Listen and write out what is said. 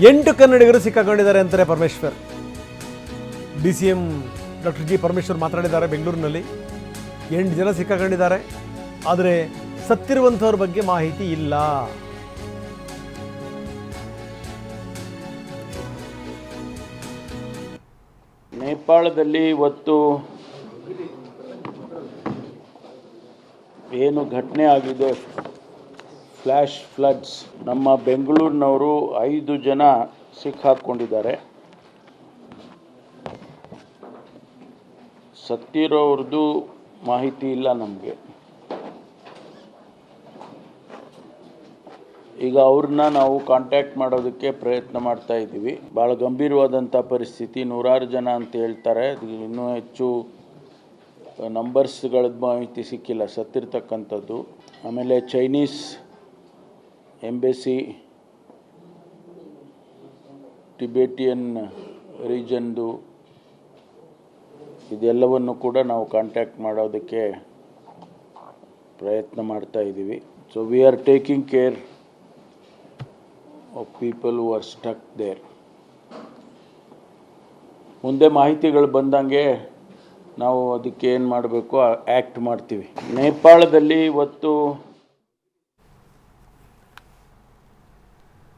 8 ಕನ್ನಡಿಗರು ಸಿಕ್ಕಾಕೊಂಡಿದ್ದಾರೆ ಅಂತಾರೆ Parameshwar. DCM doctor G Parameshwar ಮಾತನಾಡಿದ್ದಾರೆ ಬೆಂಗಳೂರಿನಲ್ಲಿ. 8 ಜನ ಸಿಕ್ಕಾಕೊಂಡಿದ್ದಾರೆ, ಆದರೆ ಸತ್ತಿರುವಂಥವ್ರ ಬಗ್ಗೆ ಮಾಹಿತಿ ಇಲ್ಲ. ನೇಪಾಳದಲ್ಲಿ ಇವತ್ತು ಏನು ಘಟನೆ ಆಗಿದೆ, ಫ್ಲ್ಯಾಶ್ ಫ್ಲಡ್ಸ್, ನಮ್ಮ ಬೆಂಗಳೂರಿನವರು 5 ಜನ ಸಿಕ್ಕಾಕೊಂಡಿದ್ದಾರೆ. ಸತ್ತಿರೋರ್ದು ಮಾಹಿತಿ ಇಲ್ಲ ನಮಗೆ. ಈಗ ಅವ್ರನ್ನ ನಾವು ಕಾಂಟ್ಯಾಕ್ಟ್ ಮಾಡೋದಕ್ಕೆ ಪ್ರಯತ್ನ ಮಾಡ್ತಾ ಇದ್ದೀವಿ. ಭಾಳ ಗಂಭೀರವಾದಂಥ ಪರಿಸ್ಥಿತಿ, 100 ಜನ ಅಂತ ಹೇಳ್ತಾರೆ. ಇನ್ನೂ ಹೆಚ್ಚು ನಂಬರ್ಸ್ಗಳ ಮಾಹಿತಿ ಸಿಕ್ಕಿಲ್ಲ ಸತ್ತಿರ್ತಕ್ಕಂಥದ್ದು. ಆಮೇಲೆ ಚೈನೀಸ್ ಎಂಬೆಸಿ, ಟಿಬೇಟಿಯನ್ ರೀಜನ್ದು, ಇದೆಲ್ಲವನ್ನು ಕೂಡ ನಾವು ಕಾಂಟ್ಯಾಕ್ಟ್ ಮಾಡೋದಕ್ಕೆ ಪ್ರಯತ್ನ ಮಾಡ್ತಾ ಇದ್ದೀವಿ. So we are taking care of people who are stuck there. ಮುಂದೆ ಮಾಹಿತಿಗಳು ಬಂದಂಗೆ ನಾವು ಅದಕ್ಕೆ ಏನು ಮಾಡಬೇಕು ಆ್ಯಕ್ಟ್ ಮಾಡ್ತೀವಿ. ನೇಪಾಳದಲ್ಲಿ ಇವತ್ತು